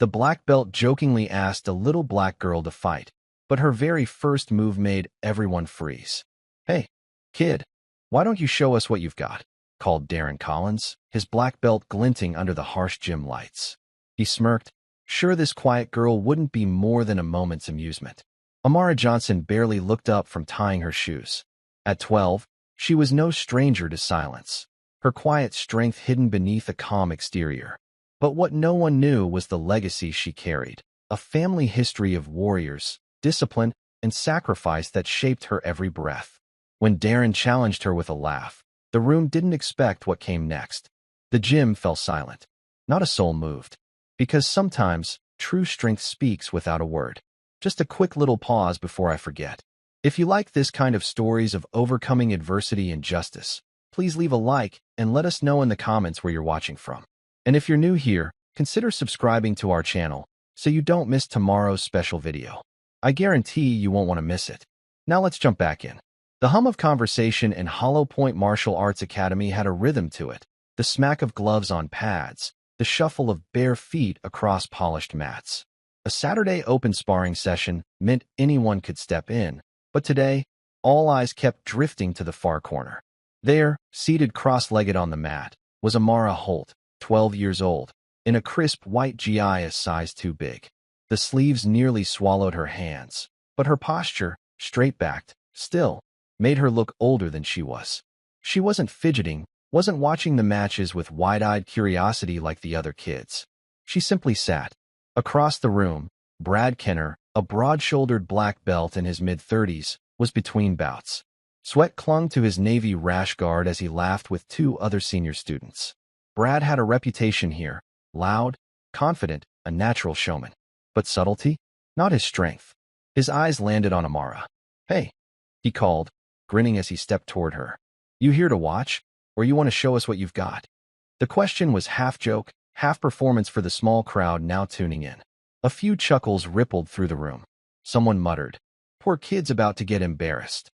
The black belt jokingly asked a little black girl to fight, but her very first move made everyone freeze. "Hey, kid, why don't you show us what you've got?" called Darren Collins, his black belt glinting under the harsh gym lights. He smirked, sure this quiet girl wouldn't be more than a moment's amusement. Amara Johnson barely looked up from tying her shoes. At 12, she was no stranger to silence, her quiet strength hidden beneath a calm exterior. But what no one knew was the legacy she carried, a family history of warriors, discipline, and sacrifice that shaped her every breath. When Darren challenged her with a laugh, the room didn't expect what came next. The gym fell silent. Not a soul moved. Because sometimes, true strength speaks without a word. Just a quick little pause before I forget. If you like this kind of stories of overcoming adversity and justice, please leave a like and let us know in the comments where you're watching from. And if you're new here, consider subscribing to our channel so you don't miss tomorrow's special video. I guarantee you won't want to miss it. Now let's jump back in. The hum of conversation in Hollow Point Martial Arts Academy had a rhythm to it, the smack of gloves on pads, the shuffle of bare feet across polished mats. A Saturday open sparring session meant anyone could step in, but today, all eyes kept drifting to the far corner. There, seated cross-legged on the mat, was Amara Holt, 12 years old, in a crisp white GI a size too big. The sleeves nearly swallowed her hands, but her posture, straight-backed, still, made her look older than she was. She wasn't fidgeting, wasn't watching the matches with wide-eyed curiosity like the other kids. She simply sat. Across the room, Brad Kenner, a broad-shouldered black belt in his mid-30s, was between bouts. Sweat clung to his navy rash guard as he laughed with two other senior students. Brad had a reputation here, loud, confident, a natural showman. But subtlety? Not his strength. His eyes landed on Amara. "Hey," he called, grinning as he stepped toward her. "You here to watch, or you want to show us what you've got?" The question was half joke, half performance for the small crowd now tuning in. A few chuckles rippled through the room. Someone muttered, "Poor kid's about to get embarrassed."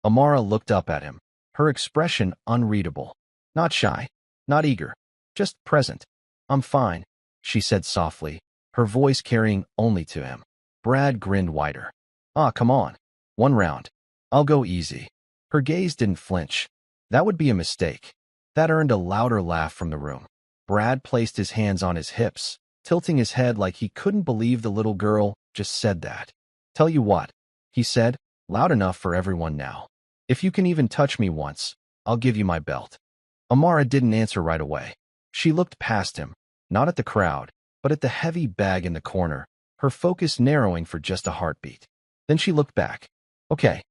Amara looked up at him, her expression unreadable. Not shy, not eager, just present. "I'm fine," she said softly, her voice carrying only to him. Brad grinned wider. "Ah, come on. One round. I'll go easy." Her gaze didn't flinch. That would be a mistake. That earned a louder laugh from the room. Brad placed his hands on his hips, tilting his head like he couldn't believe the little girl just said that. "Tell you what," he said, loud enough for everyone now. "If you can even touch me once, I'll give you my belt." Amara didn't answer right away. She looked past him, not at the crowd, but at the heavy bag in the corner, her focus narrowing for just a heartbeat. Then she looked back. "Okay."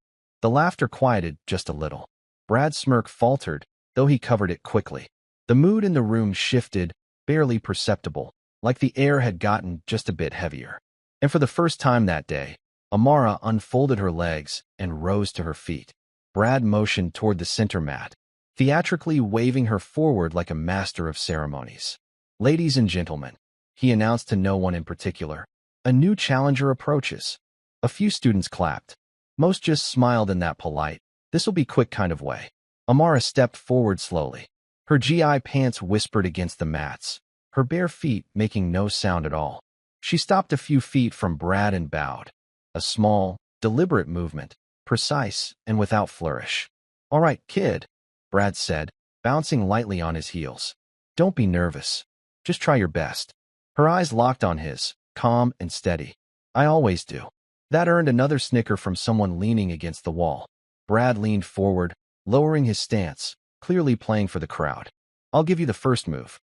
The laughter quieted just a little. Brad's smirk faltered, though he covered it quickly. The mood in the room shifted, barely perceptible, like the air had gotten just a bit heavier. And for the first time that day, Amara unfolded her legs and rose to her feet. Brad motioned toward the center mat, theatrically waving her forward like a master of ceremonies. "Ladies and gentlemen," he announced to no one in particular, "a new challenger approaches." A few students clapped. Most just smiled in that polite, "this'll be quick" kind of way. Amara stepped forward slowly. Her GI pants whispered against the mats, her bare feet making no sound at all. She stopped a few feet from Brad and bowed. A small, deliberate movement, precise and without flourish. "All right, kid," Brad said, bouncing lightly on his heels. "Don't be nervous. Just try your best." Her eyes locked on his, calm and steady. "I always do." That earned another snicker from someone leaning against the wall. Brad leaned forward, lowering his stance, clearly playing for the crowd. "I'll give you the first move."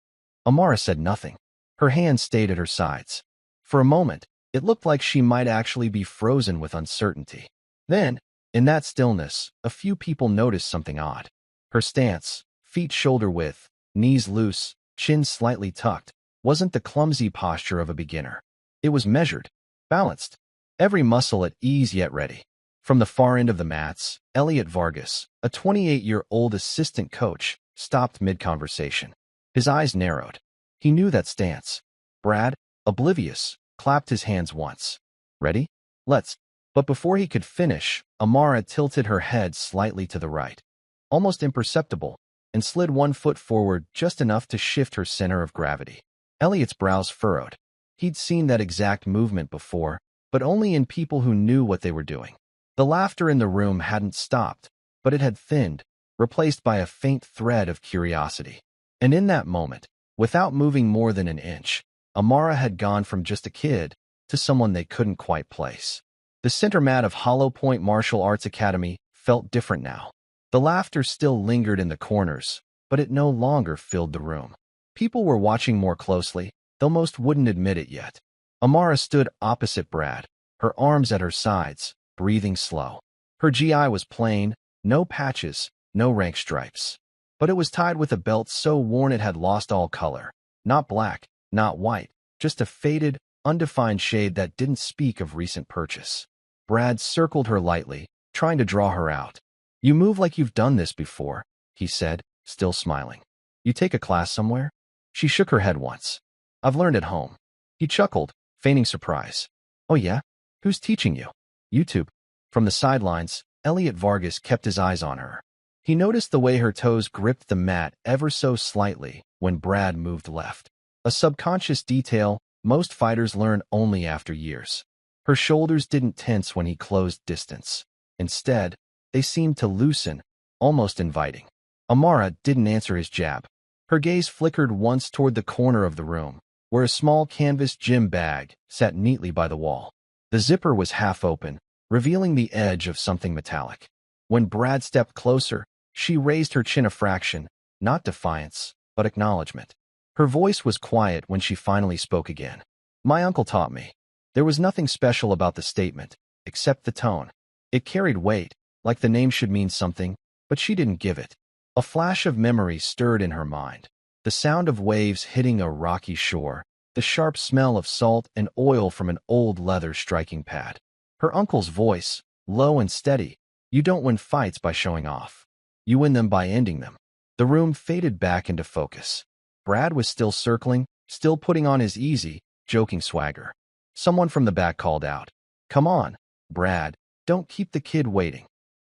Amara said nothing. Her hands stayed at her sides. For a moment, it looked like she might actually be frozen with uncertainty. Then, in that stillness, a few people noticed something odd. Her stance, feet shoulder width, knees loose, chin slightly tucked, wasn't the clumsy posture of a beginner. It was measured, balanced, every muscle at ease yet ready. From the far end of the mats, Elliot Vargas, a 28-year-old assistant coach, stopped mid-conversation. His eyes narrowed. He knew that stance. Brad, oblivious, clapped his hands once. "Ready? Let's." But before he could finish, Amara tilted her head slightly to the right, almost imperceptible, and slid one foot forward just enough to shift her center of gravity. Elliot's brows furrowed. He'd seen that exact movement before, but only in people who knew what they were doing. The laughter in the room hadn't stopped, but it had thinned, replaced by a faint thread of curiosity. And in that moment, without moving more than an inch, Amara had gone from just a kid to someone they couldn't quite place. The center mat of Hollow Point Martial Arts Academy felt different now. The laughter still lingered in the corners, but it no longer filled the room. People were watching more closely, though most wouldn't admit it yet. Amara stood opposite Brad, her arms at her sides, breathing slow. Her GI was plain, no patches, no rank stripes. But it was tied with a belt so worn it had lost all color. Not black, not white, just a faded, undefined shade that didn't speak of recent purchase. Brad circled her lightly, trying to draw her out. "You move like you've done this before," he said, still smiling. "You take a class somewhere?" She shook her head once. "I've learned at home." He chuckled, feigning surprise. "Oh yeah? Who's teaching you?" "YouTube." From the sidelines, Elliot Vargas kept his eyes on her. He noticed the way her toes gripped the mat ever so slightly when Brad moved left. A subconscious detail most fighters learn only after years. Her shoulders didn't tense when he closed distance. Instead, they seemed to loosen, almost inviting. Amara didn't answer his jab. Her gaze flickered once toward the corner of the room, where a small canvas gym bag sat neatly by the wall. The zipper was half open, revealing the edge of something metallic. When Brad stepped closer, she raised her chin a fraction, not defiance, but acknowledgement. Her voice was quiet when she finally spoke again. "My uncle taught me." There was nothing special about the statement, except the tone. It carried weight, like the name should mean something, but she didn't give it. A flash of memory stirred in her mind. The sound of waves hitting a rocky shore, the sharp smell of salt and oil from an old leather striking pad. Her uncle's voice, low and steady. "You don't win fights by showing off. You win them by ending them." The room faded back into focus. Brad was still circling, still putting on his easy, joking swagger. Someone from the back called out, "Come on, Brad, don't keep the kid waiting."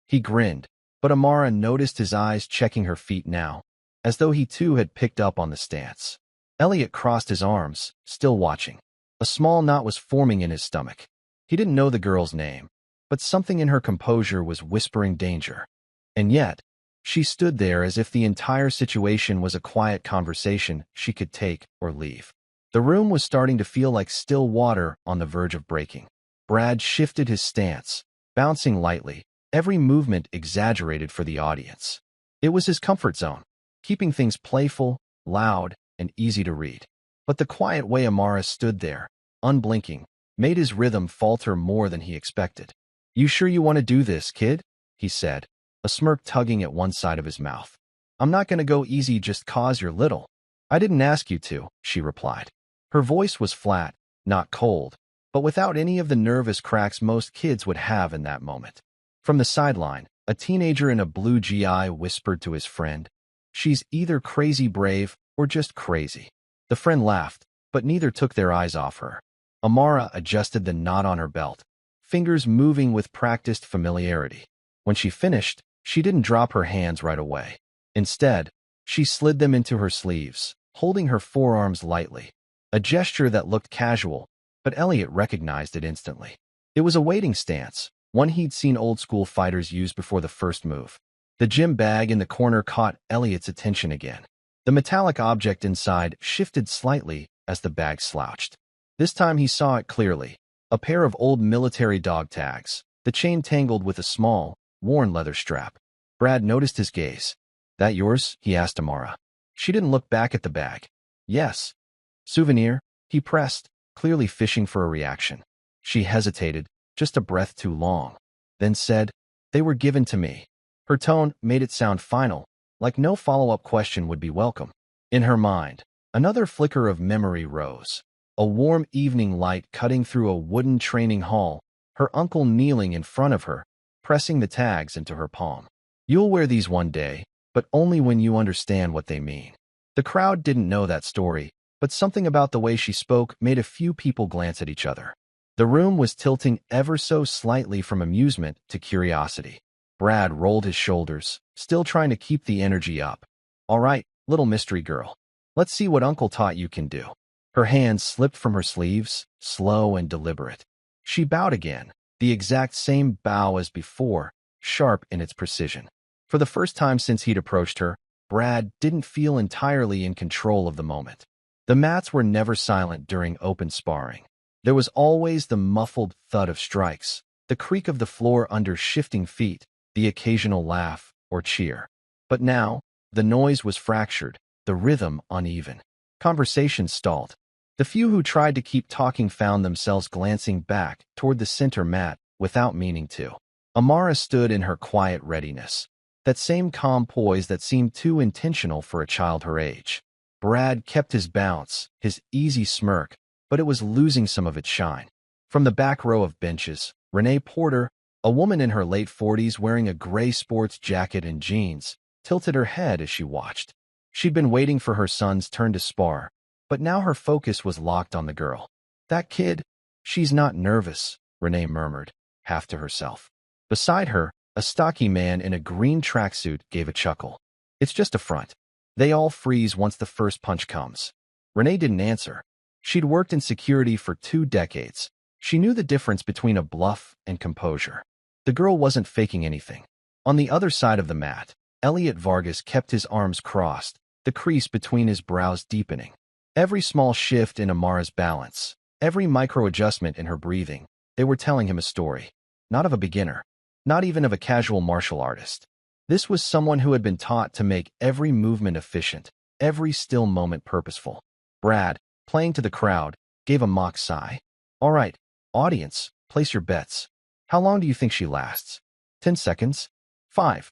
He grinned, but Amara noticed his eyes checking her feet now, as though he too had picked up on the stance. Elliot crossed his arms, still watching. A small knot was forming in his stomach. He didn't know the girl's name, but something in her composure was whispering danger. And yet, she stood there as if the entire situation was a quiet conversation she could take or leave. The room was starting to feel like still water on the verge of breaking. Brad shifted his stance, bouncing lightly, every movement exaggerated for the audience. It was his comfort zone, keeping things playful, loud, and easy to read. But the quiet way Amara stood there, unblinking, made his rhythm falter more than he expected. "You sure you want to do this, kid?" he said, a smirk tugging at one side of his mouth. "I'm not going to go easy just 'cause you're little." "I didn't ask you to," she replied. Her voice was flat, not cold, but without any of the nervous cracks most kids would have in that moment. From the sideline, a teenager in a blue GI whispered to his friend, "She's either crazy brave or just crazy." The friend laughed, but neither took their eyes off her. Amara adjusted the knot on her belt, fingers moving with practiced familiarity. When she finished, she didn't drop her hands right away. Instead, she slid them into her sleeves, holding her forearms lightly, a gesture that looked casual, but Elliot recognized it instantly. It was a waiting stance, one he'd seen old-school fighters use before the first move. The gym bag in the corner caught Elliot's attention again. The metallic object inside shifted slightly as the bag slouched. This time he saw it clearly, a pair of old military dog tags, the chain tangled with a small, worn leather strap. Brad noticed his gaze. "That yours?" he asked Amara. She didn't look back at the bag. "Yes." "Souvenir?" he pressed, clearly fishing for a reaction. She hesitated, just a breath too long, then said, "They were given to me." Her tone made it sound final, like no follow-up question would be welcome. In her mind, another flicker of memory rose. A warm evening light cutting through a wooden training hall, her uncle kneeling in front of her, pressing the tags into her palm. "You'll wear these one day, but only when you understand what they mean." The crowd didn't know that story, but something about the way she spoke made a few people glance at each other. The room was tilting ever so slightly from amusement to curiosity. Brad rolled his shoulders, still trying to keep the energy up. "All right, little mystery girl. Let's see what Uncle taught you can do." Her hands slipped from her sleeves, slow and deliberate. She bowed again, the exact same bow as before, sharp in its precision. For the first time since he'd approached her, Brad didn't feel entirely in control of the moment. The mats were never silent during open sparring. There was always the muffled thud of strikes, the creak of the floor under shifting feet, the occasional laugh or cheer. But now, the noise was fractured, the rhythm uneven. Conversation stalled. The few who tried to keep talking found themselves glancing back toward the center mat without meaning to. Amara stood in her quiet readiness, that same calm poise that seemed too intentional for a child her age. Brad kept his bounce, his easy smirk, but it was losing some of its shine. From the back row of benches, Renee Porter, a woman in her late 40s wearing a gray sports jacket and jeans, tilted her head as she watched. She'd been waiting for her son's turn to spar, but now her focus was locked on the girl. That kid? She's not nervous, Renee murmured, half to herself. Beside her, a stocky man in a green tracksuit gave a chuckle. It's just a front. They all freeze once the first punch comes. Renee didn't answer. She'd worked in security for 2 decades. She knew the difference between a bluff and composure. The girl wasn't faking anything. On the other side of the mat, Elliot Vargas kept his arms crossed, the crease between his brows deepening. Every small shift in Amara's balance, every micro-adjustment in her breathing, they were telling him a story. Not of a beginner, not even of a casual martial artist. This was someone who had been taught to make every movement efficient, every still moment purposeful. Brad, playing to the crowd, gave a mock sigh. All right, audience, place your bets. How long do you think she lasts? 10 seconds? 5.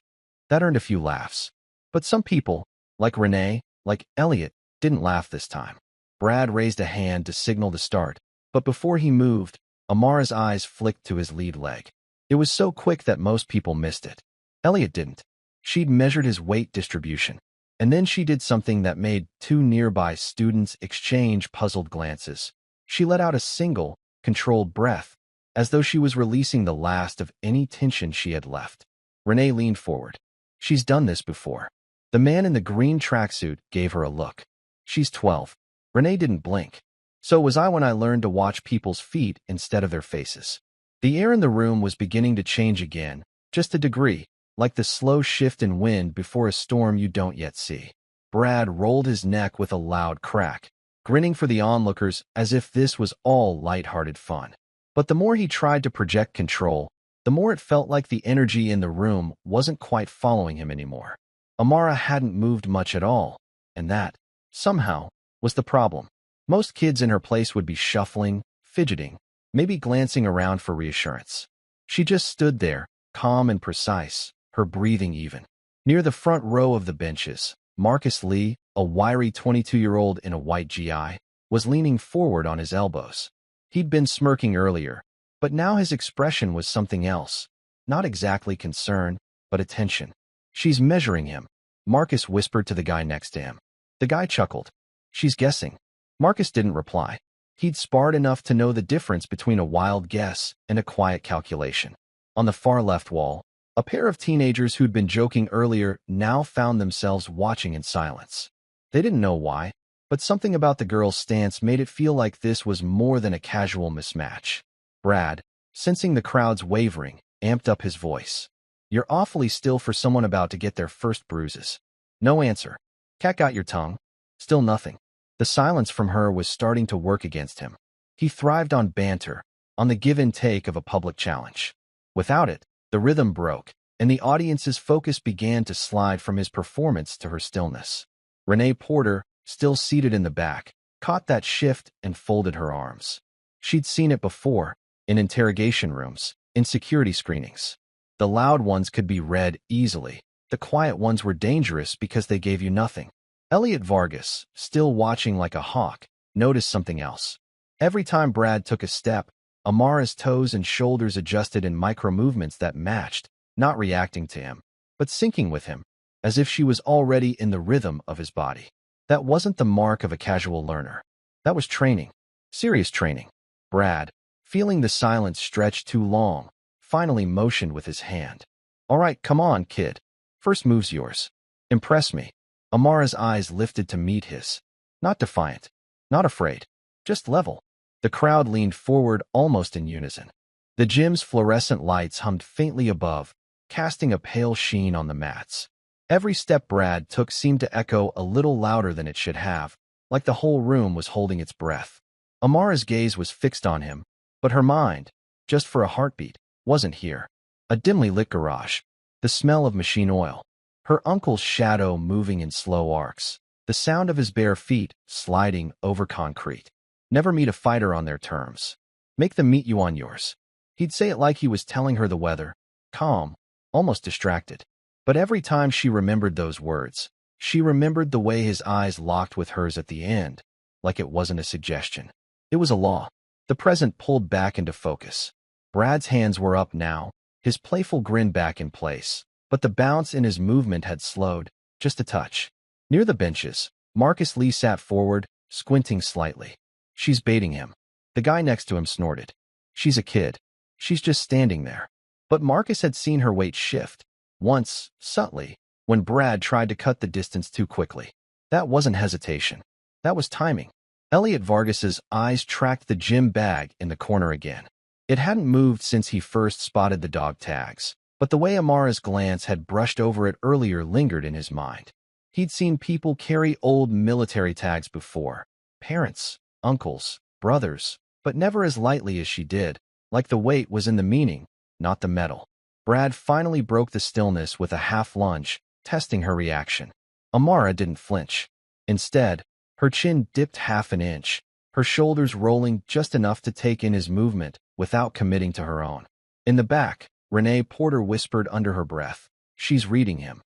That earned a few laughs. But some people, like Renee, like Elliot, didn't laugh this time. Brad raised a hand to signal the start, but before he moved, Amara's eyes flicked to his lead leg. It was so quick that most people missed it. Elliot didn't. She'd measured his weight distribution, and then she did something that made 2 nearby students exchange puzzled glances. She let out a single, controlled breath, as though she was releasing the last of any tension she had left. Renee leaned forward. She's done this before. The man in the green tracksuit gave her a look. She's 12. Renee didn't blink. So was I when I learned to watch people's feet instead of their faces. The air in the room was beginning to change again, just a degree, like the slow shift in wind before a storm you don't yet see. Brad rolled his neck with a loud crack, grinning for the onlookers as if this was all light-hearted fun. But the more he tried to project control, the more it felt like the energy in the room wasn't quite following him anymore. Amara hadn't moved much at all, and that, somehow, was the problem. Most kids in her place would be shuffling, fidgeting, maybe glancing around for reassurance. She just stood there, calm and precise, her breathing even. Near the front row of the benches, Marcus Lee, a wiry 22-year-old in a white GI, was leaning forward on his elbows. He'd been smirking earlier, but now his expression was something else. Not exactly concern, but attention. She's measuring him, Marcus whispered to the guy next to him. The guy chuckled. She's guessing. Marcus didn't reply. He'd sparred enough to know the difference between a wild guess and a quiet calculation. On the far left wall, a pair of teenagers who'd been joking earlier now found themselves watching in silence. They didn't know why, but something about the girl's stance made it feel like this was more than a casual mismatch. Brad, sensing the crowd's wavering, amped up his voice. You're awfully still for someone about to get their first bruises. No answer. Cat got your tongue? Still nothing. The silence from her was starting to work against him. He thrived on banter, on the give and take of a public challenge. Without it, the rhythm broke, and the audience's focus began to slide from his performance to her stillness. Renee Porter, still seated in the back, caught that shift and folded her arms. She'd seen it before, in interrogation rooms, in security screenings. The loud ones could be read easily. The quiet ones were dangerous because they gave you nothing. Elliot Vargas, still watching like a hawk, noticed something else. Every time Brad took a step, Amara's toes and shoulders adjusted in micro-movements that matched, not reacting to him, but syncing with him, as if she was already in the rhythm of his body. That wasn't the mark of a casual learner. That was training. Serious training. Brad, feeling the silence stretch too long, finally motioned with his hand. All right, come on, kid. First move's yours. Impress me. Amara's eyes lifted to meet his. Not defiant. Not afraid. Just level. The crowd leaned forward almost in unison. The gym's fluorescent lights hummed faintly above, casting a pale sheen on the mats. Every step Brad took seemed to echo a little louder than it should have, like the whole room was holding its breath. Amara's gaze was fixed on him, but her mind, just for a heartbeat, wasn't here. A dimly lit garage, the smell of machine oil, her uncle's shadow moving in slow arcs, the sound of his bare feet sliding over concrete. Never meet a fighter on their terms. Make them meet you on yours. He'd say it like he was telling her the weather, calm, almost distracted. But every time she remembered those words, she remembered the way his eyes locked with hers at the end, like it wasn't a suggestion. It was a law. The present pulled back into focus. Brad's hands were up now, his playful grin back in place, but the bounce in his movement had slowed, just a touch. Near the benches, Marcus Lee sat forward, squinting slightly. She's baiting him. The guy next to him snorted. She's a kid. She's just standing there. But Marcus had seen her weight shift, once, subtly, when Brad tried to cut the distance too quickly. That wasn't hesitation. That was timing. Elliot Vargas's eyes tracked the gym bag in the corner again. It hadn't moved since he first spotted the dog tags, but the way Amara's glance had brushed over it earlier lingered in his mind. He'd seen people carry old military tags before. Parents, uncles, brothers, but never as lightly as she did, like the weight was in the meaning, not the metal. Brad finally broke the stillness with a half lunge, testing her reaction. Amara didn't flinch. Instead, her chin dipped half an inch, her shoulders rolling just enough to take in his movement without committing to her own. In the back, Renee Porter whispered under her breath, "She's reading him."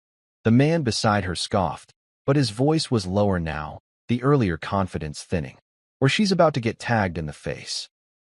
The man beside her scoffed, but his voice was lower now, the earlier confidence thinning. Or she's about to get tagged in the face.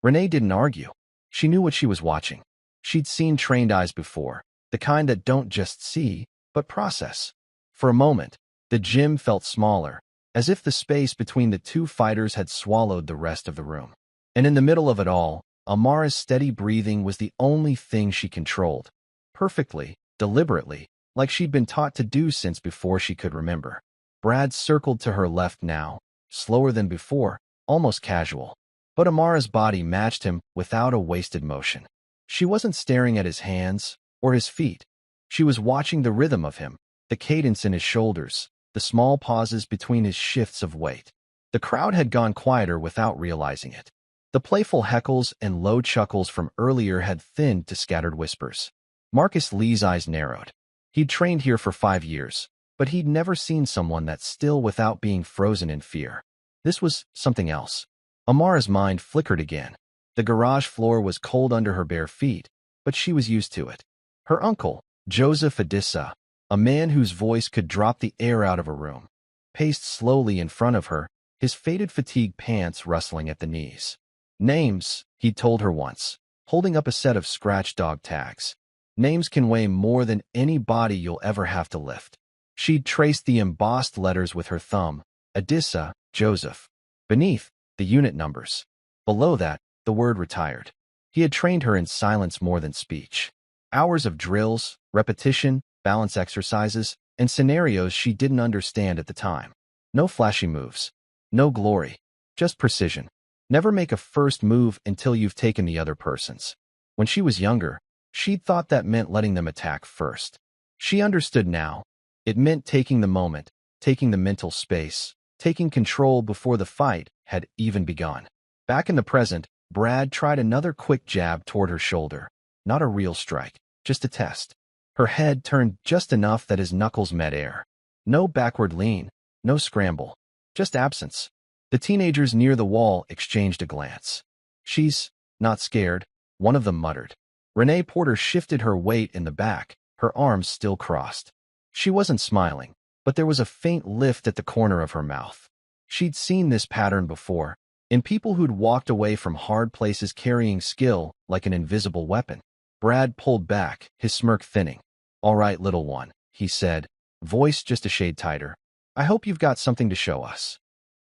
Renee didn't argue. She knew what she was watching. She'd seen trained eyes before, the kind that don't just see, but process. For a moment, the gym felt smaller, as if the space between the two fighters had swallowed the rest of the room. And in the middle of it all, Amara's steady breathing was the only thing she controlled. Perfectly, deliberately, like she'd been taught to do since before she could remember. Brad circled to her left now, slower than before, almost casual. But Amara's body matched him without a wasted motion. She wasn't staring at his hands or his feet. She was watching the rhythm of him, the cadence in his shoulders, the small pauses between his shifts of weight. The crowd had gone quieter without realizing it. The playful heckles and low chuckles from earlier had thinned to scattered whispers. Marcus Lee's eyes narrowed. He'd trained here for 5 years, but he'd never seen someone that still without being frozen in fear. This was something else. Amara's mind flickered again. The garage floor was cold under her bare feet, but she was used to it. Her uncle, Joseph Adissa, a man whose voice could drop the air out of a room, paced slowly in front of her, his faded fatigue pants rustling at the knees. "Names," he'd told her once, holding up a set of scratch dog tags. "Names can weigh more than any body you'll ever have to lift." She'd traced the embossed letters with her thumb, Adissa, Joseph. Beneath, the unit numbers. Below that, the word retired. He had trained her in silence more than speech. Hours of drills, repetition, balance exercises, and scenarios she didn't understand at the time. No flashy moves. No glory. Just precision. Never make a first move until you've taken the other person's. When she was younger, she'd thought that meant letting them attack first. She understood now. It meant taking the moment, taking the mental space, taking control before the fight had even begun. Back in the present, Brad tried another quick jab toward her shoulder. Not a real strike, just a test. Her head turned just enough that his knuckles met air. No backward lean, no scramble, just absence. The teenagers near the wall exchanged a glance. "She's not scared," one of them muttered. Renee Porter shifted her weight in the back, her arms still crossed. She wasn't smiling, but there was a faint lift at the corner of her mouth. She'd seen this pattern before, in people who'd walked away from hard places carrying skill like an invisible weapon. Brad pulled back, his smirk thinning. "All right, little one," he said, voice just a shade tighter. "I hope you've got something to show us."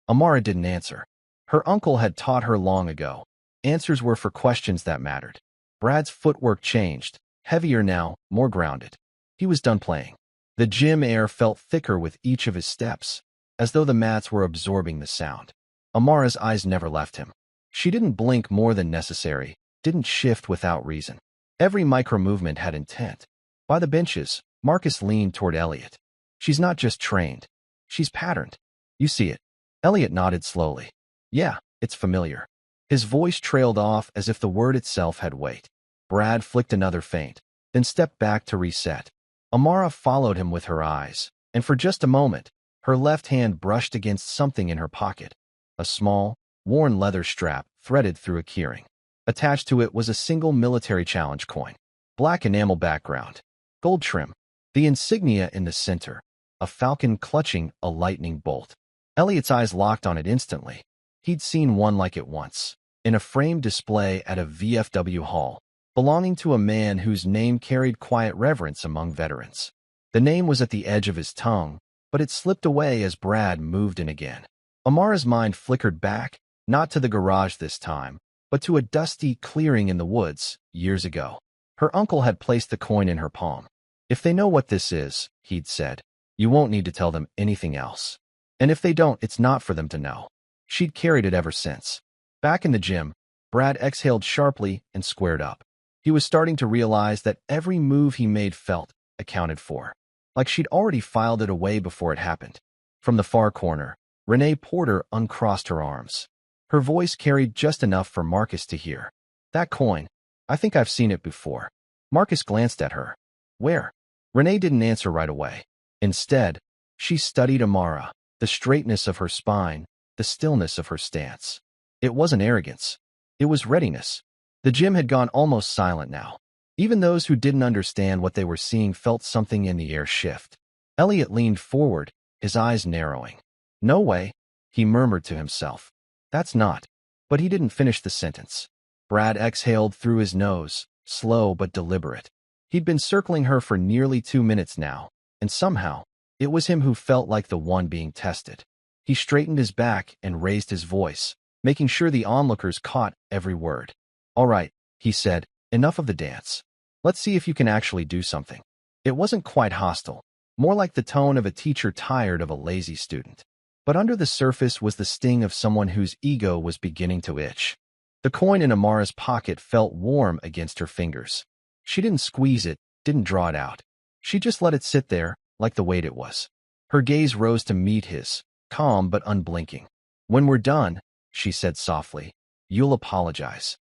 Amara didn't answer. Her uncle had taught her long ago. Answers were for questions that mattered. Brad's footwork changed, heavier now, more grounded. He was done playing. The gym air felt thicker with each of his steps, as though the mats were absorbing the sound. Amara's eyes never left him. She didn't blink more than necessary, didn't shift without reason. Every micro-movement had intent. By the benches, Marcus leaned toward Elliot. She's not just trained. She's patterned. You see it. Elliot nodded slowly. Yeah, it's familiar. His voice trailed off as if the word itself had weight. Brad flicked another feint, then stepped back to reset. Amara followed him with her eyes, and for just a moment, her left hand brushed against something in her pocket. A small, worn leather strap threaded through a keyring. Attached to it was a single military challenge coin. Black enamel background. Gold trim. The insignia in the center. A falcon clutching a lightning bolt. Elliot's eyes locked on it instantly. He'd seen one like it once, in a framed display at a VFW hall, belonging to a man whose name carried quiet reverence among veterans. The name was at the edge of his tongue, but it slipped away as Brad moved in again. Amara's mind flickered back, not to the garage this time, but to a dusty clearing in the woods years ago. Her uncle had placed the coin in her palm. If they know what this is, he'd said, you won't need to tell them anything else. And if they don't, it's not for them to know. She'd carried it ever since. Back in the gym, Brad exhaled sharply and squared up. He was starting to realize that every move he made felt accounted for, like she'd already filed it away before it happened. From the far corner, Renee Porter uncrossed her arms. Her voice carried just enough for Marcus to hear. That coin. I think I've seen it before. Marcus glanced at her. Where? Renee didn't answer right away. Instead, she studied Amara, the straightness of her spine, the stillness of her stance. It wasn't arrogance. It was readiness. The gym had gone almost silent now. Even those who didn't understand what they were seeing felt something in the air shift. Elliot leaned forward, his eyes narrowing. No way, he murmured to himself. That's not. But he didn't finish the sentence. Brad exhaled through his nose, slow but deliberate. He'd been circling her for nearly 2 minutes now, and somehow, it was him who felt like the one being tested. He straightened his back and raised his voice, making sure the onlookers caught every word. All right, he said, enough of the dance. Let's see if you can actually do something. It wasn't quite hostile, more like the tone of a teacher tired of a lazy student. But under the surface was the sting of someone whose ego was beginning to itch. The coin in Amara's pocket felt warm against her fingers. She didn't squeeze it, didn't draw it out. She just let it sit there, like the weight it was. Her gaze rose to meet his, calm but unblinking. When we're done, she said softly, you'll apologize.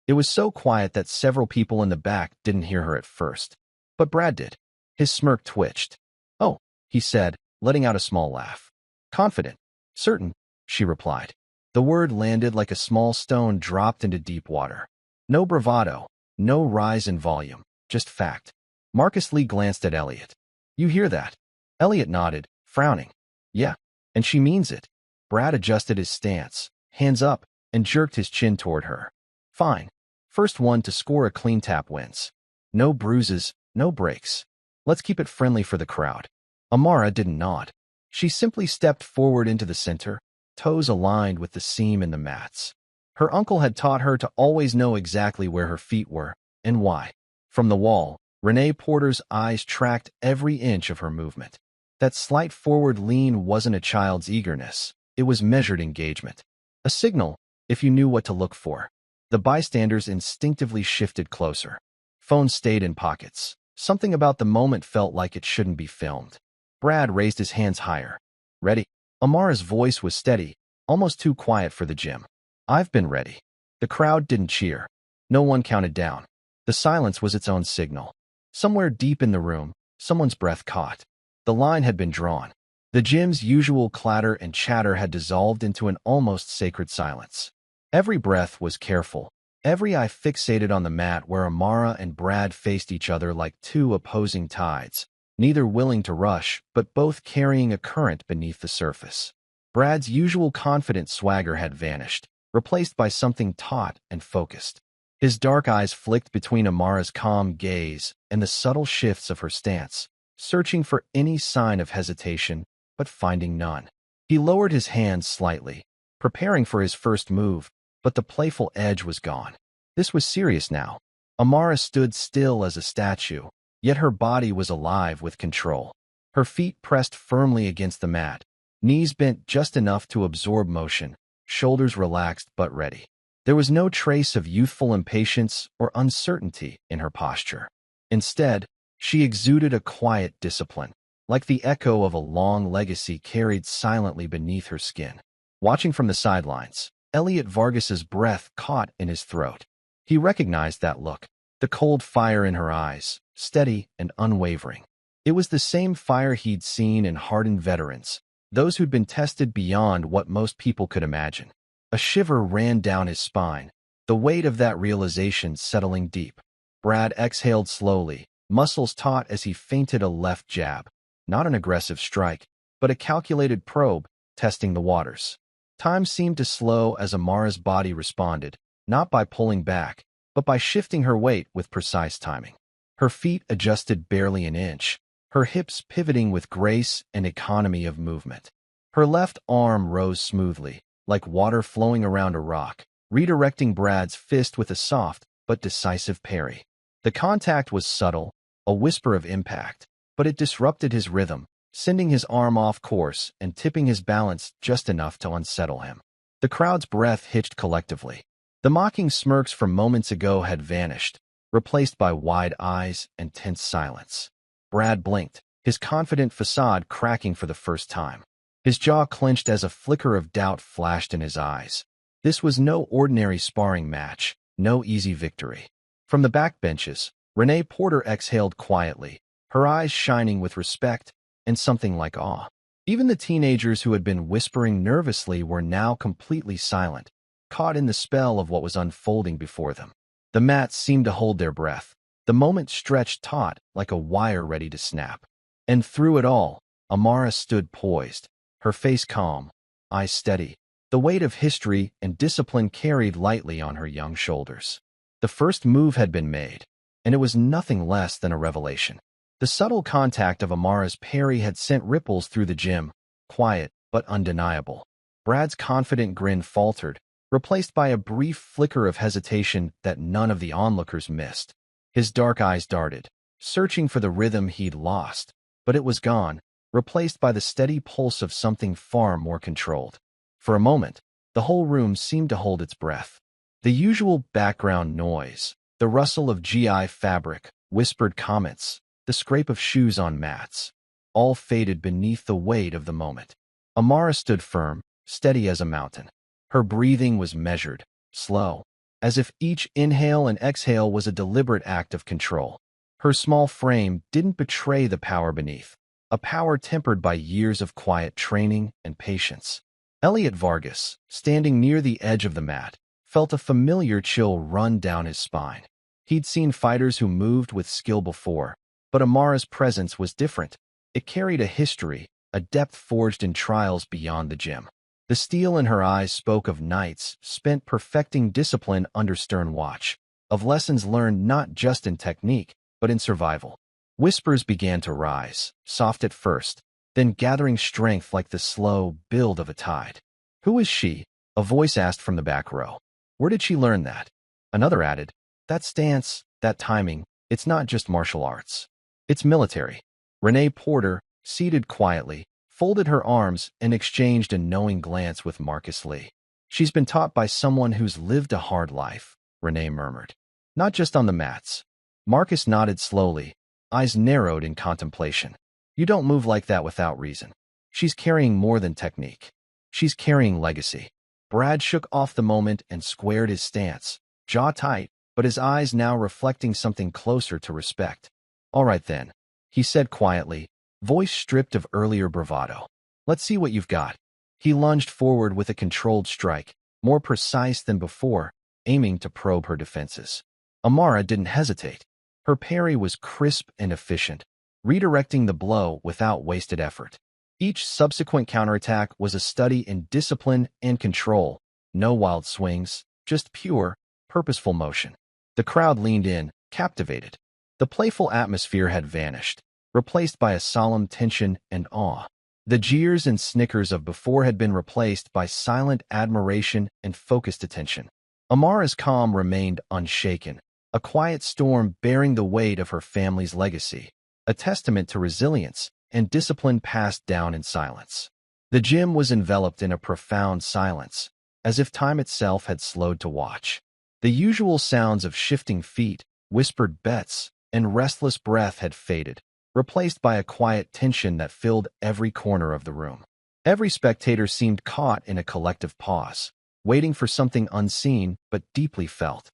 It was so quiet that several people in the back didn't hear her at first. But Brad did. His smirk twitched. Oh, he said, letting out a small laugh. Confident. Certain, she replied. The word landed like a small stone dropped into deep water. No bravado, no rise in volume, just fact. Marcus Lee glanced at Elliot. You hear that? Elliot nodded, frowning. Yeah, and she means it. Brad adjusted his stance, hands up, and jerked his chin toward her. Fine. First one to score a clean tap wins. No bruises, no breaks. Let's keep it friendly for the crowd. Amara didn't nod. She simply stepped forward into the center, toes aligned with the seam in the mats. Her uncle had taught her to always know exactly where her feet were, and why. From the wall, Renee Porter's eyes tracked every inch of her movement. That slight forward lean wasn't a child's eagerness. It was measured engagement. A signal, if you knew what to look for. The bystanders instinctively shifted closer. Phones stayed in pockets. Something about the moment felt like it shouldn't be filmed. Brad raised his hands higher. Ready? Amara's voice was steady, almost too quiet for the gym. I've been ready. The crowd didn't cheer. No one counted down. The silence was its own signal. Somewhere deep in the room, someone's breath caught. The line had been drawn. The gym's usual clatter and chatter had dissolved into an almost sacred silence. Every breath was careful. Every eye fixated on the mat where Amara and Brad faced each other like two opposing tides, neither willing to rush, but both carrying a current beneath the surface. Brad's usual confident swagger had vanished, replaced by something taut and focused. His dark eyes flicked between Amara's calm gaze and the subtle shifts of her stance, searching for any sign of hesitation, but finding none. He lowered his hands slightly, preparing for his first move, but the playful edge was gone. This was serious now. Amara stood still as a statue, yet her body was alive with control. Her feet pressed firmly against the mat, knees bent just enough to absorb motion, shoulders relaxed but ready. There was no trace of youthful impatience or uncertainty in her posture. Instead, she exuded a quiet discipline, like the echo of a long legacy carried silently beneath her skin. Watching from the sidelines, Elliot Vargas's breath caught in his throat. He recognized that look, the cold fire in her eyes, steady and unwavering. It was the same fire he'd seen in hardened veterans, those who'd been tested beyond what most people could imagine. A shiver ran down his spine, the weight of that realization settling deep. Brad exhaled slowly, muscles taut as he feinted a left jab. Not an aggressive strike, but a calculated probe, testing the waters. Time seemed to slow as Amara's body responded, not by pulling back, but by shifting her weight with precise timing. Her feet adjusted barely an inch, her hips pivoting with grace and economy of movement. Her left arm rose smoothly, like water flowing around a rock, redirecting Brad's fist with a soft but decisive parry. The contact was subtle, a whisper of impact, but it disrupted his rhythm, sending his arm off course and tipping his balance just enough to unsettle him. The crowd's breath hitched collectively. The mocking smirks from moments ago had vanished, replaced by wide eyes and tense silence. Brad blinked, his confident facade cracking for the first time. His jaw clenched as a flicker of doubt flashed in his eyes. This was no ordinary sparring match, no easy victory. From the backbenches, Renee Porter exhaled quietly, her eyes shining with respect and something like awe. Even the teenagers who had been whispering nervously were now completely silent, caught in the spell of what was unfolding before them. The mats seemed to hold their breath. The moment stretched taut like a wire ready to snap. And through it all, Amara stood poised, her face calm, eyes steady, the weight of history and discipline carried lightly on her young shoulders. The first move had been made, and it was nothing less than a revelation. The subtle contact of Amara's parry had sent ripples through the gym, quiet but undeniable. Brad's confident grin faltered, replaced by a brief flicker of hesitation that none of the onlookers missed. His dark eyes darted, searching for the rhythm he'd lost, but it was gone, replaced by the steady pulse of something far more controlled. For a moment, the whole room seemed to hold its breath. The usual background noise, the rustle of GI fabric, whispered comments, the scrape of shoes on mats, all faded beneath the weight of the moment. Amara stood firm, steady as a mountain. Her breathing was measured, slow, as if each inhale and exhale was a deliberate act of control. Her small frame didn't betray the power beneath, a power tempered by years of quiet training and patience. Elliot Vargas, standing near the edge of the mat, felt a familiar chill run down his spine. He'd seen fighters who moved with skill before, but Amara's presence was different. It carried a history, a depth forged in trials beyond the gym. The steel in her eyes spoke of nights spent perfecting discipline under stern watch, of lessons learned not just in technique, but in survival. Whispers began to rise, soft at first, then gathering strength like the slow build of a tide. "Who is she?" a voice asked from the back row. "Where did she learn that?" Another added, "That stance, that timing, it's not just martial arts. It's military." Renee Porter, seated quietly, folded her arms and exchanged a knowing glance with Marcus Lee. "She's been taught by someone who's lived a hard life," Renee murmured. "Not just on the mats." Marcus nodded slowly, eyes narrowed in contemplation. "You don't move like that without reason. She's carrying more than technique. She's carrying legacy." Brad shook off the moment and squared his stance, jaw tight, but his eyes now reflecting something closer to respect. "All right then," he said quietly, voice stripped of earlier bravado. "Let's see what you've got." He lunged forward with a controlled strike, more precise than before, aiming to probe her defenses. Amara didn't hesitate. Her parry was crisp and efficient, redirecting the blow without wasted effort. Each subsequent counterattack was a study in discipline and control, no wild swings, just pure, purposeful motion. The crowd leaned in, captivated. The playful atmosphere had vanished, replaced by a solemn tension and awe. The jeers and snickers of before had been replaced by silent admiration and focused attention. Amara's calm remained unshaken, a quiet storm bearing the weight of her family's legacy, a testament to resilience and discipline passed down in silence. The gym was enveloped in a profound silence, as if time itself had slowed to watch. The usual sounds of shifting feet, whispered bets, and restless breath had faded, replaced by a quiet tension that filled every corner of the room. Every spectator seemed caught in a collective pause, waiting for something unseen but deeply felt.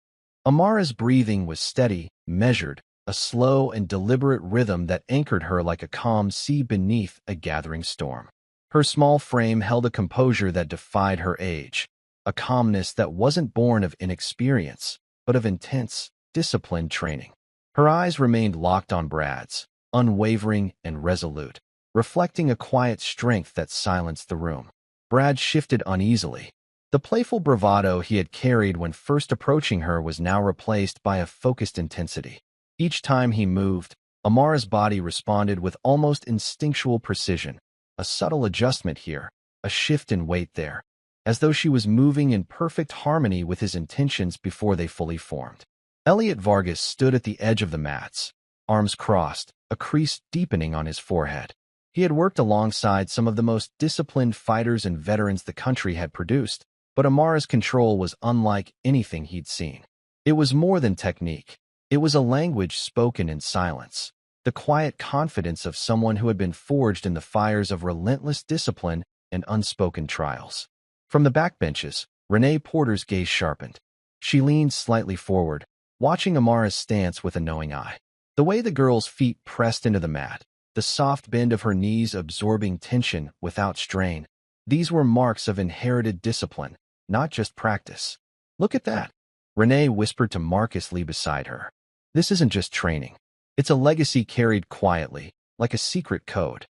Amara's breathing was steady, measured, a slow and deliberate rhythm that anchored her like a calm sea beneath a gathering storm. Her small frame held a composure that defied her age, a calmness that wasn't born of inexperience, but of intense, disciplined training. Her eyes remained locked on Brad's, unwavering and resolute, reflecting a quiet strength that silenced the room. Brad shifted uneasily. The playful bravado he had carried when first approaching her was now replaced by a focused intensity. Each time he moved, Amara's body responded with almost instinctual precision, a subtle adjustment here, a shift in weight there, as though she was moving in perfect harmony with his intentions before they fully formed. Elliot Vargas stood at the edge of the mats, arms crossed, a crease deepening on his forehead. He had worked alongside some of the most disciplined fighters and veterans the country had produced, but Amara's control was unlike anything he'd seen. It was more than technique. It was a language spoken in silence, the quiet confidence of someone who had been forged in the fires of relentless discipline and unspoken trials. From the backbenches, Renee Porter's gaze sharpened. She leaned slightly forward, watching Amara's stance with a knowing eye. The way the girl's feet pressed into the mat, the soft bend of her knees absorbing tension without strain, these were marks of inherited discipline, not just practice. "Look at that," Renee whispered to Marcus Lee beside her. "This isn't just training. It's a legacy carried quietly, like a secret code."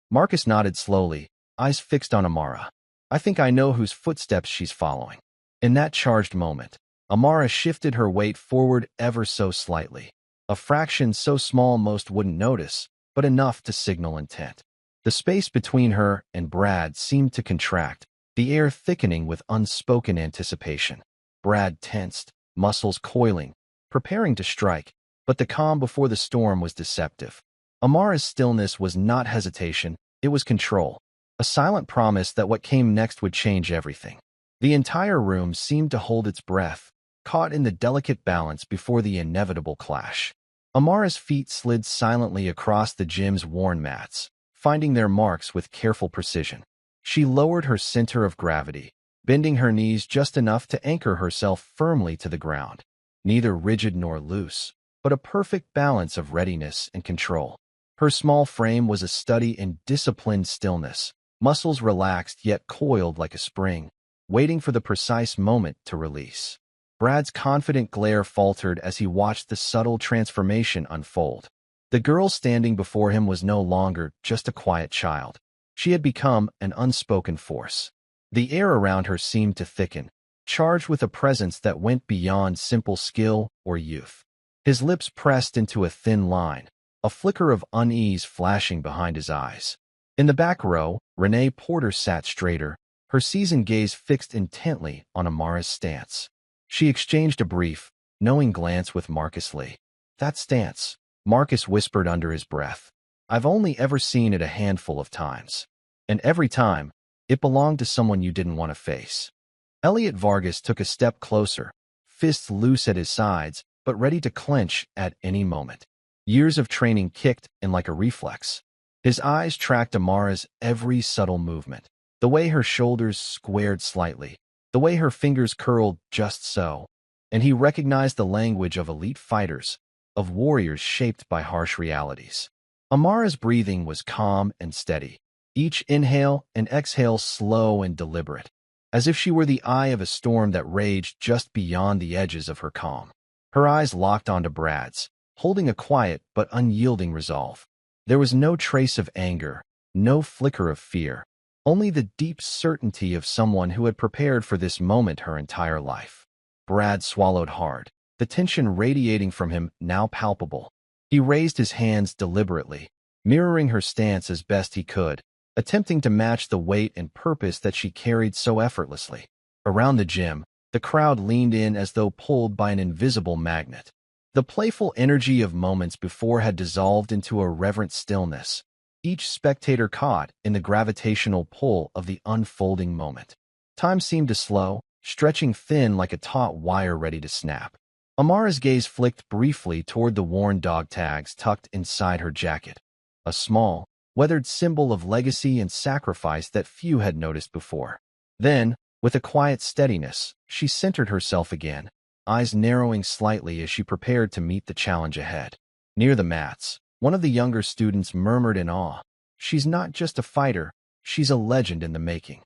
Marcus nodded slowly, eyes fixed on Amara. "I think I know whose footsteps she's following." In that charged moment, Amara shifted her weight forward ever so slightly, a fraction so small most wouldn't notice, but enough to signal intent. The space between her and Brad seemed to contract, the air thickening with unspoken anticipation. Brad tensed, muscles coiling, preparing to strike, but the calm before the storm was deceptive. Amara's stillness was not hesitation, it was control, a silent promise that what came next would change everything. The entire room seemed to hold its breath, caught in the delicate balance before the inevitable clash. Amara's feet slid silently across the gym's worn mats, finding their marks with careful precision. She lowered her center of gravity, bending her knees just enough to anchor herself firmly to the ground, neither rigid nor loose, but a perfect balance of readiness and control. Her small frame was a study in disciplined stillness, muscles relaxed yet coiled like a spring, waiting for the precise moment to release. Brad's confident glare faltered as he watched the subtle transformation unfold. The girl standing before him was no longer just a quiet child. She had become an unspoken force. The air around her seemed to thicken, charged with a presence that went beyond simple skill or youth. His lips pressed into a thin line, a flicker of unease flashing behind his eyes. In the back row, Renee Porter sat straighter, her seasoned gaze fixed intently on Amara's stance. She exchanged a brief, knowing glance with Marcus Lee. "That stance," Marcus whispered under his breath. "I've only ever seen it a handful of times. And every time, it belonged to someone you didn't want to face." Elliot Vargas took a step closer, fists loose at his sides, but ready to clench at any moment. Years of training kicked in like a reflex. His eyes tracked Amara's every subtle movement, the way her shoulders squared slightly, the way her fingers curled just so, and he recognized the language of elite fighters, of warriors shaped by harsh realities. Amara's breathing was calm and steady, each inhale and exhale slow and deliberate, as if she were the eye of a storm that raged just beyond the edges of her calm. Her eyes locked onto Brad's, holding a quiet but unyielding resolve. There was no trace of anger, no flicker of fear, only the deep certainty of someone who had prepared for this moment her entire life. Brad swallowed hard, the tension radiating from him now palpable. He raised his hands deliberately, mirroring her stance as best he could, attempting to match the weight and purpose that she carried so effortlessly. Around the gym, the crowd leaned in as though pulled by an invisible magnet. The playful energy of moments before had dissolved into a reverent stillness, each spectator caught in the gravitational pull of the unfolding moment. Time seemed to slow, stretching thin like a taut wire ready to snap. Amara's gaze flicked briefly toward the worn dog tags tucked inside her jacket, a small, weathered symbol of legacy and sacrifice that few had noticed before. Then, with a quiet steadiness, she centered herself again, eyes narrowing slightly as she prepared to meet the challenge ahead. Near the mats, one of the younger students murmured in awe, "She's not just a fighter, she's a legend in the making."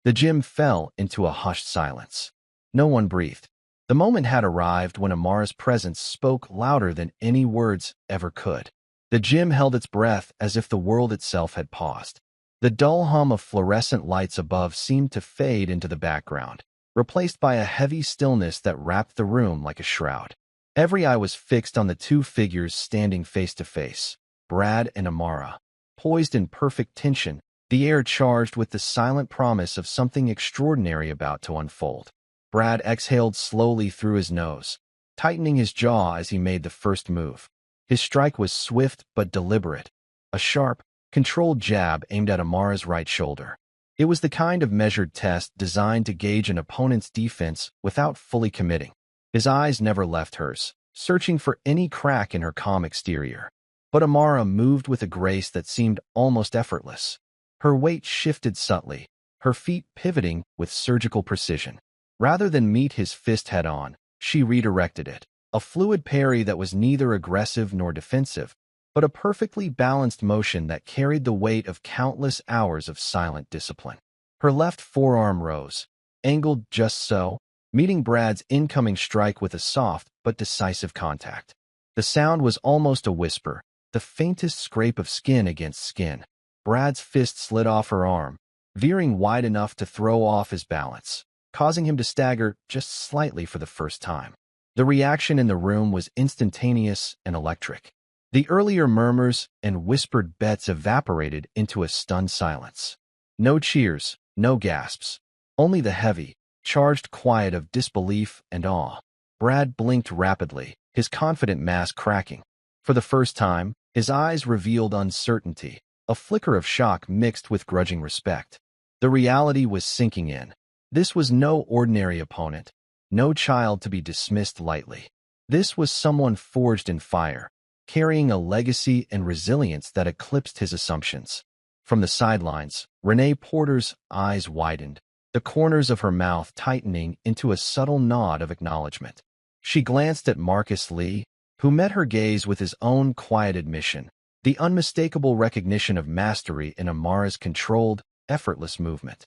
The gym fell into a hushed silence. No one breathed. The moment had arrived when Amara's presence spoke louder than any words ever could. The gym held its breath as if the world itself had paused. The dull hum of fluorescent lights above seemed to fade into the background, replaced by a heavy stillness that wrapped the room like a shroud. Every eye was fixed on the two figures standing face to face, Brad and Amara, poised in perfect tension, the air charged with the silent promise of something extraordinary about to unfold. Brad exhaled slowly through his nose, tightening his jaw as he made the first move. His strike was swift but deliberate, a sharp, controlled jab aimed at Amara's right shoulder. It was the kind of measured test designed to gauge an opponent's defense without fully committing. His eyes never left hers, searching for any crack in her calm exterior. But Amara moved with a grace that seemed almost effortless. Her weight shifted subtly, her feet pivoting with surgical precision. Rather than meet his fist head-on, she redirected it, a fluid parry that was neither aggressive nor defensive, but a perfectly balanced motion that carried the weight of countless hours of silent discipline. Her left forearm rose, angled just so, meeting Brad's incoming strike with a soft but decisive contact. The sound was almost a whisper, the faintest scrape of skin against skin. Brad's fist slid off her arm, veering wide enough to throw off his balance, causing him to stagger just slightly for the first time. The reaction in the room was instantaneous and electric. The earlier murmurs and whispered bets evaporated into a stunned silence. No cheers, no gasps, only the heavy, charged quiet of disbelief and awe. Brad blinked rapidly, his confident mask cracking. For the first time, his eyes revealed uncertainty, a flicker of shock mixed with grudging respect. The reality was sinking in. This was no ordinary opponent, no child to be dismissed lightly. This was someone forged in fire, carrying a legacy and resilience that eclipsed his assumptions. From the sidelines, Renee Porter's eyes widened, the corners of her mouth tightening into a subtle nod of acknowledgement. She glanced at Marcus Lee, who met her gaze with his own quiet admission, the unmistakable recognition of mastery in Amara's controlled, effortless movement.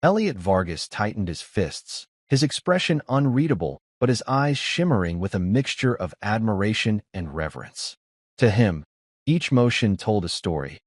Elliot Vargas tightened his fists, his expression unreadable, but his eyes shimmering with a mixture of admiration and reverence. To him, each motion told a story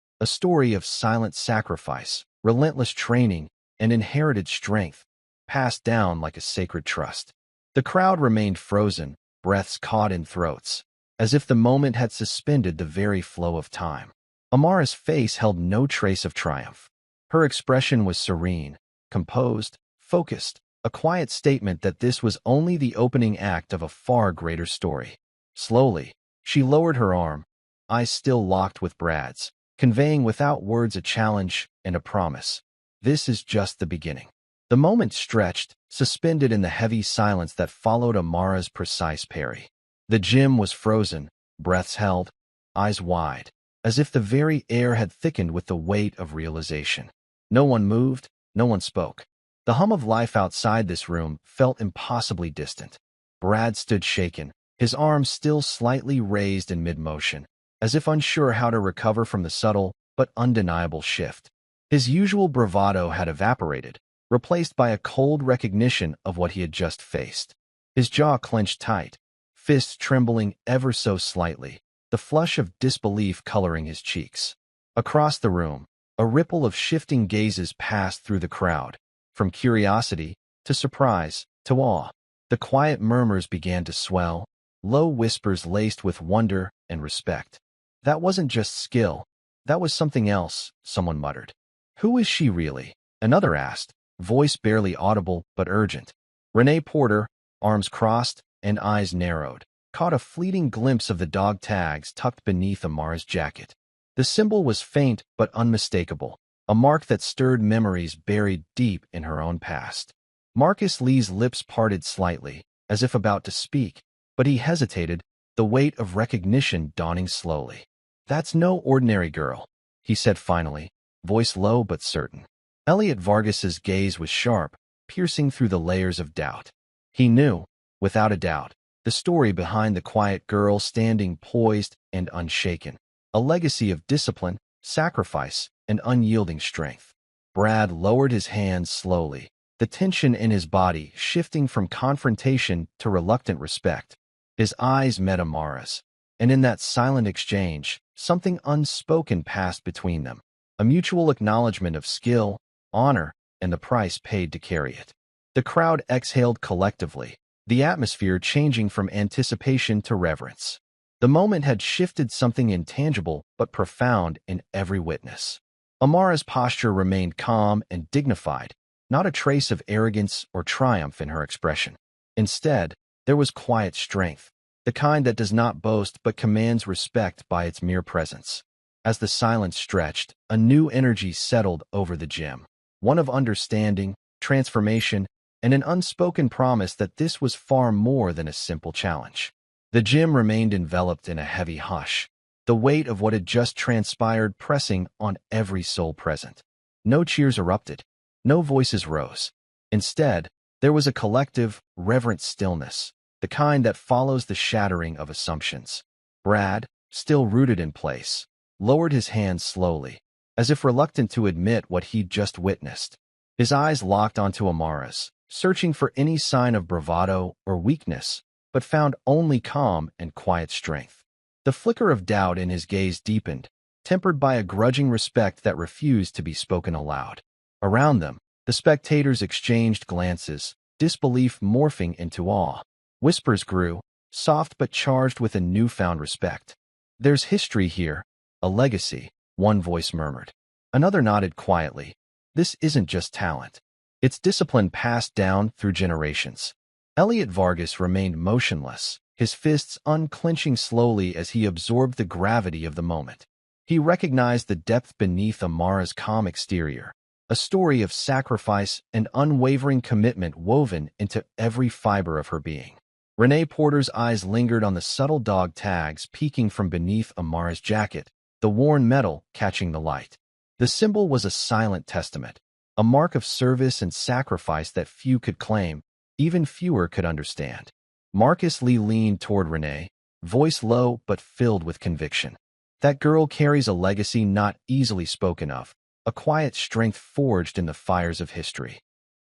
of silent sacrifice, relentless training, and inherited strength, passed down like a sacred trust. The crowd remained frozen, breaths caught in throats, as if the moment had suspended the very flow of time. Amara's face held no trace of triumph. Her expression was serene, composed, focused, a quiet statement that this was only the opening act of a far greater story. Slowly, she lowered her arm, eyes still locked with Brad's, conveying without words a challenge and a promise. This is just the beginning. The moment stretched, suspended in the heavy silence that followed Amara's precise parry. The gym was frozen, breaths held, eyes wide, as if the very air had thickened with the weight of realization. No one moved, no one spoke. The hum of life outside this room felt impossibly distant. Brad stood shaken, his arms still slightly raised in mid-motion, as if unsure how to recover from the subtle but undeniable shift. His usual bravado had evaporated, replaced by a cold recognition of what he had just faced. His jaw clenched tight, fists trembling ever so slightly, the flush of disbelief coloring his cheeks. Across the room, a ripple of shifting gazes passed through the crowd, from curiosity to surprise to awe. The quiet murmurs began to swell, low whispers laced with wonder and respect. "That wasn't just skill. That was something else," someone muttered. "Who is she really?" another asked, voice barely audible but urgent. Renee Porter, arms crossed and eyes narrowed, caught a fleeting glimpse of the dog tags tucked beneath Amara's jacket. The symbol was faint but unmistakable, a mark that stirred memories buried deep in her own past. Marcus Lee's lips parted slightly, as if about to speak, but he hesitated, the weight of recognition dawning slowly. "That's no ordinary girl," he said finally, voice low but certain. Elliot Vargas's gaze was sharp, piercing through the layers of doubt. He knew, without a doubt, the story behind the quiet girl standing poised and unshaken, a legacy of discipline, sacrifice, and unyielding strength. Brad lowered his hands slowly, the tension in his body shifting from confrontation to reluctant respect. His eyes met Amara's, and in that silent exchange, something unspoken passed between them, a mutual acknowledgement of skill, honor, and the price paid to carry it. The crowd exhaled collectively, the atmosphere changing from anticipation to reverence. The moment had shifted something intangible but profound in every witness. Amara's posture remained calm and dignified, not a trace of arrogance or triumph in her expression. Instead, there was quiet strength, the kind that does not boast but commands respect by its mere presence. As the silence stretched, a new energy settled over the gym, one of understanding, transformation, and an unspoken promise that this was far more than a simple challenge. The gym remained enveloped in a heavy hush, the weight of what had just transpired pressing on every soul present. No cheers erupted, no voices rose. Instead, there was a collective, reverent stillness, the kind that follows the shattering of assumptions. Brad, still rooted in place, lowered his hands slowly, as if reluctant to admit what he'd just witnessed. His eyes locked onto Amara's, searching for any sign of bravado or weakness, but found only calm and quiet strength. The flicker of doubt in his gaze deepened, tempered by a grudging respect that refused to be spoken aloud. Around them, the spectators exchanged glances, disbelief morphing into awe. Whispers grew, soft but charged with a newfound respect. "There's history here, a legacy," one voice murmured. Another nodded quietly. "This isn't just talent. It's discipline passed down through generations." Elliot Vargas remained motionless, his fists unclenching slowly as he absorbed the gravity of the moment. He recognized the depth beneath Amara's calm exterior, a story of sacrifice and unwavering commitment woven into every fiber of her being. Renee Porter's eyes lingered on the subtle dog tags peeking from beneath Amara's jacket, the worn metal catching the light. The symbol was a silent testament, a mark of service and sacrifice that few could claim, even fewer could understand. Marcus Lee leaned toward Renee, voice low but filled with conviction. "That girl carries a legacy not easily spoken of, a quiet strength forged in the fires of history."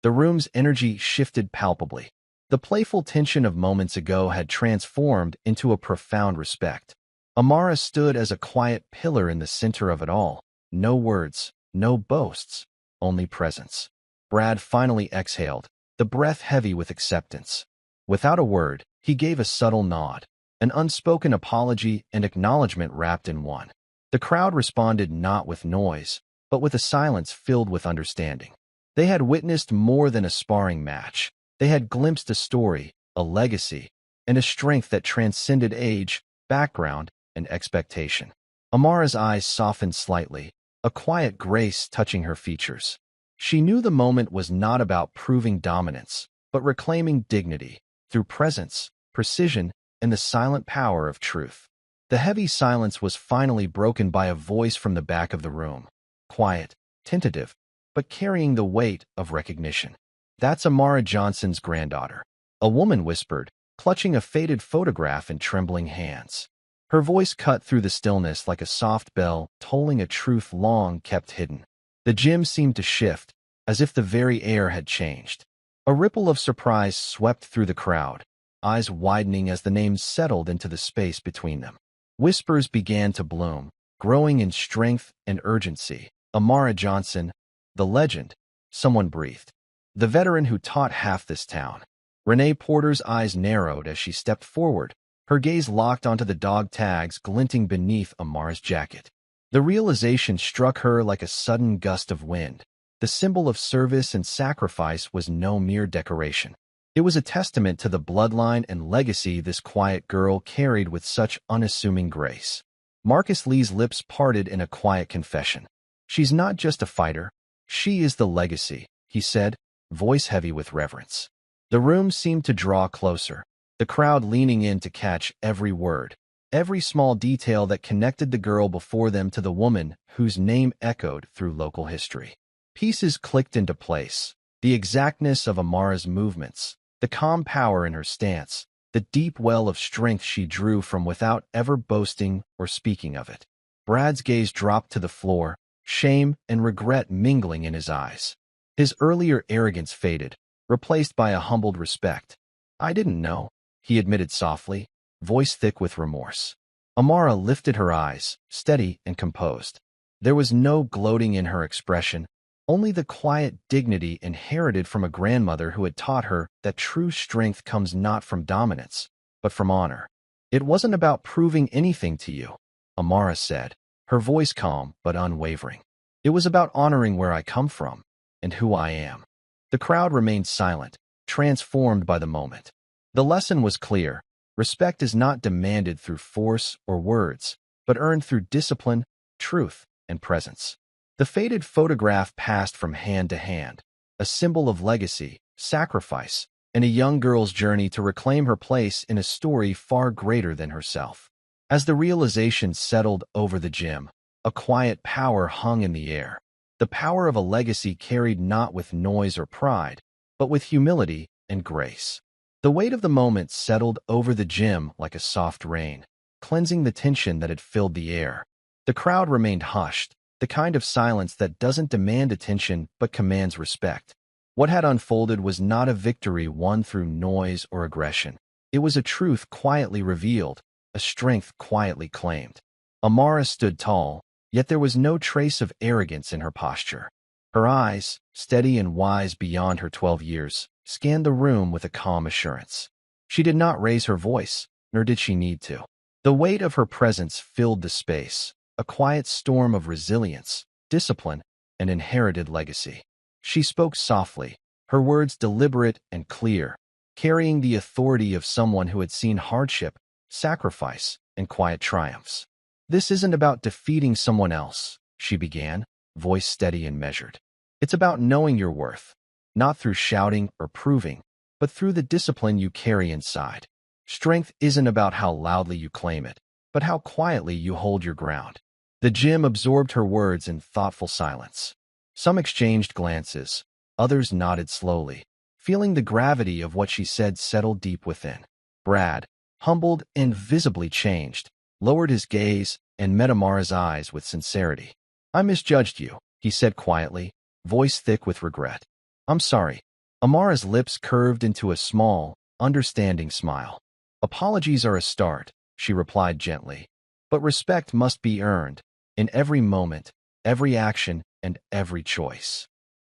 The room's energy shifted palpably. The playful tension of moments ago had transformed into a profound respect. Amara stood as a quiet pillar in the center of it all. No words, no boasts, only presence. Brad finally exhaled, the breath heavy with acceptance. Without a word, he gave a subtle nod, an unspoken apology and acknowledgement wrapped in one. The crowd responded not with noise, but with a silence filled with understanding. They had witnessed more than a sparring match. They had glimpsed a story, a legacy, and a strength that transcended age, background, and expectation. Amara's eyes softened slightly, a quiet grace touching her features. She knew the moment was not about proving dominance, but reclaiming dignity, through presence, precision, and the silent power of truth. The heavy silence was finally broken by a voice from the back of the room. Quiet, tentative, but carrying the weight of recognition. "That's Amara Johnson's granddaughter," a woman whispered, clutching a faded photograph in trembling hands. Her voice cut through the stillness like a soft bell tolling a truth long kept hidden. The gym seemed to shift, as if the very air had changed. A ripple of surprise swept through the crowd, eyes widening as the names settled into the space between them. Whispers began to bloom, growing in strength and urgency. "Amara Johnson, the legend," someone breathed. "The veteran who taught half this town." Renee Porter's eyes narrowed as she stepped forward, her gaze locked onto the dog tags glinting beneath Amara's jacket. The realization struck her like a sudden gust of wind. The symbol of service and sacrifice was no mere decoration. It was a testament to the bloodline and legacy this quiet girl carried with such unassuming grace. Marcus Lee's lips parted in a quiet confession. "She's not just a fighter. She is the legacy," he said, voice heavy with reverence. The room seemed to draw closer, the crowd leaning in to catch every word, every small detail that connected the girl before them to the woman whose name echoed through local history. Pieces clicked into place, the exactness of Amara's movements, the calm power in her stance, the deep well of strength she drew from without ever boasting or speaking of it. Brad's gaze dropped to the floor, shame and regret mingling in his eyes. His earlier arrogance faded, replaced by a humbled respect. "I didn't know," he admitted softly, voice thick with remorse. Amara lifted her eyes, steady and composed. There was no gloating in her expression, only the quiet dignity inherited from a grandmother who had taught her that true strength comes not from dominance, but from honor. "It wasn't about proving anything to you," Amara said, her voice calm but unwavering. "It was about honoring where I come from and who I am." The crowd remained silent, transformed by the moment. The lesson was clear. Respect is not demanded through force or words, but earned through discipline, truth, and presence. The faded photograph passed from hand to hand, a symbol of legacy, sacrifice, and a young girl's journey to reclaim her place in a story far greater than herself. As the realization settled over the gym, a quiet power hung in the air. The power of a legacy carried not with noise or pride, but with humility and grace. The weight of the moment settled over the gym like a soft rain, cleansing the tension that had filled the air. The crowd remained hushed, the kind of silence that doesn't demand attention but commands respect. What had unfolded was not a victory won through noise or aggression. It was a truth quietly revealed, a strength quietly claimed. Amara stood tall, yet there was no trace of arrogance in her posture. Her eyes, steady and wise beyond her 12 years, scanned the room with a calm assurance. She did not raise her voice, nor did she need to. The weight of her presence filled the space, a quiet storm of resilience, discipline, and inherited legacy. She spoke softly, her words deliberate and clear, carrying the authority of someone who had seen hardship, sacrifice, and quiet triumphs. "This isn't about defeating someone else," she began, voice steady and measured. "It's about knowing your worth, not through shouting or proving, but through the discipline you carry inside. Strength isn't about how loudly you claim it, but how quietly you hold your ground." The gym absorbed her words in thoughtful silence. Some exchanged glances, others nodded slowly, feeling the gravity of what she said settle deep within. Brad, humbled and visibly changed, lowered his gaze and met Amara's eyes with sincerity. "I misjudged you," he said quietly, voice thick with regret. "I'm sorry." Amara's lips curved into a small, understanding smile. "Apologies are a start," she replied gently. "But respect must be earned, in every moment, every action, and every choice."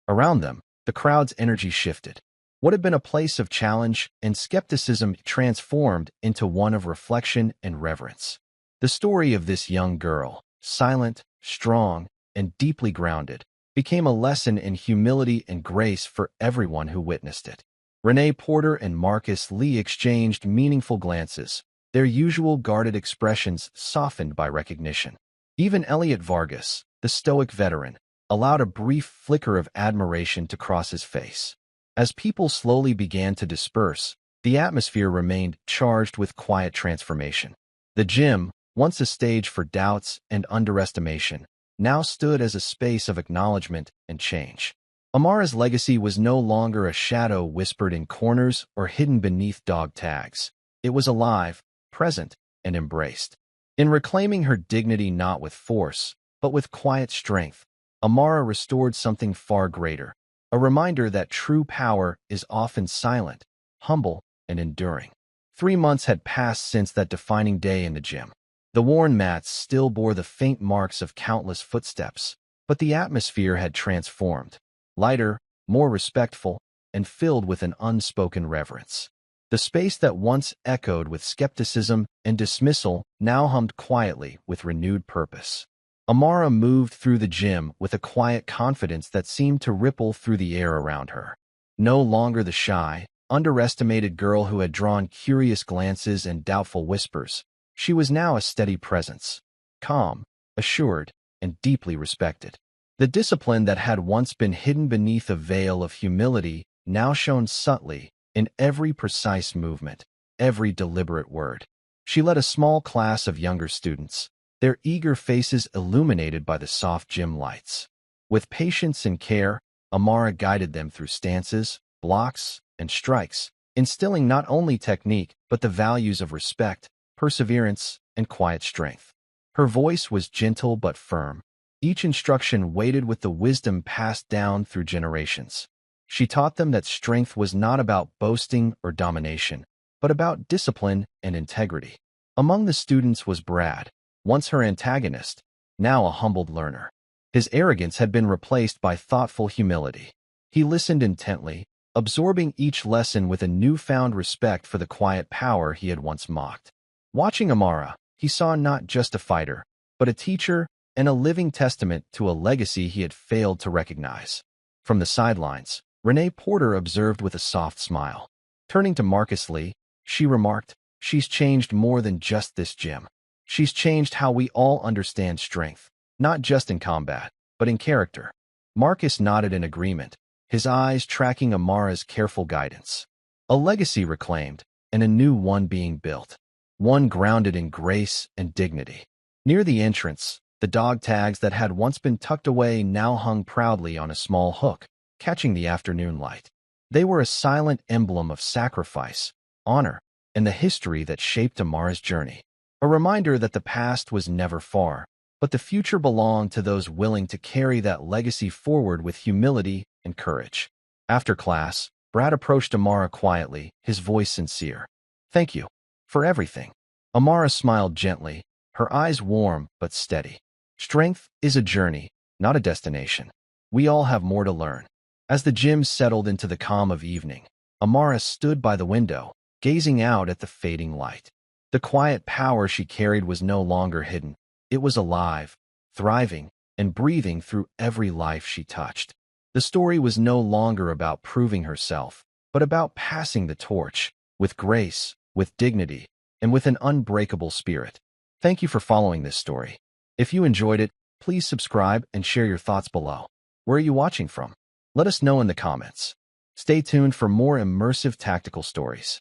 Around them, the crowd's energy shifted. What had been a place of challenge and skepticism transformed into one of reflection and reverence. The story of this young girl, silent, strong, and deeply grounded, became a lesson in humility and grace for everyone who witnessed it. Renee Porter and Marcus Lee exchanged meaningful glances, their usual guarded expressions softened by recognition. Even Elliot Vargas, the stoic veteran, allowed a brief flicker of admiration to cross his face. As people slowly began to disperse, the atmosphere remained charged with quiet transformation. The gym, once a stage for doubts and underestimation, now stood as a space of acknowledgement and change. Amara's legacy was no longer a shadow whispered in corners or hidden beneath dog tags. It was alive, present, and embraced. In reclaiming her dignity not with force, but with quiet strength, Amara restored something far greater, a reminder that true power is often silent, humble, and enduring. 3 months had passed since that defining day in the gym. The worn mats still bore the faint marks of countless footsteps, but the atmosphere had transformed, lighter, more respectful, and filled with an unspoken reverence. The space that once echoed with skepticism and dismissal now hummed quietly with renewed purpose. Amara moved through the gym with a quiet confidence that seemed to ripple through the air around her. No longer the shy, underestimated girl who had drawn curious glances and doubtful whispers, she was now a steady presence, calm, assured, and deeply respected. The discipline that had once been hidden beneath a veil of humility now shone subtly in every precise movement, every deliberate word. She led a small class of younger students, their eager faces illuminated by the soft gym lights. With patience and care, Amara guided them through stances, blocks, and strikes, instilling not only technique but the values of respect, perseverance, and quiet strength. Her voice was gentle but firm, each instruction weighted with the wisdom passed down through generations. She taught them that strength was not about boasting or domination, but about discipline and integrity. Among the students was Brad, once her antagonist, now a humbled learner. His arrogance had been replaced by thoughtful humility. He listened intently, absorbing each lesson with a newfound respect for the quiet power he had once mocked. Watching Amara, he saw not just a fighter, but a teacher and a living testament to a legacy he had failed to recognize. From the sidelines, Renee Porter observed with a soft smile. Turning to Marcus Lee, she remarked, "She's changed more than just this gym. She's changed how we all understand strength, not just in combat, but in character." Marcus nodded in agreement, his eyes tracking Amara's careful guidance. A legacy reclaimed, and a new one being built. One grounded in grace and dignity. Near the entrance, the dog tags that had once been tucked away now hung proudly on a small hook, catching the afternoon light. They were a silent emblem of sacrifice, honor, and the history that shaped Amara's journey. A reminder that the past was never far, but the future belonged to those willing to carry that legacy forward with humility and courage. After class, Brad approached Amara quietly, his voice sincere. "Thank you for everything." Amara smiled gently, her eyes warm but steady. Strength is a journey, not a destination. We all have more to learn. As the gym settled into the calm of evening, Amara stood by the window, gazing out at the fading light. The quiet power she carried was no longer hidden. It was alive, thriving, and breathing through every life she touched. The story was no longer about proving herself, but about passing the torch, with grace, with dignity, and with an unbreakable spirit. Thank you for following this story. If you enjoyed it, please subscribe and share your thoughts below. Where are you watching from? Let us know in the comments. Stay tuned for more immersive tactical stories.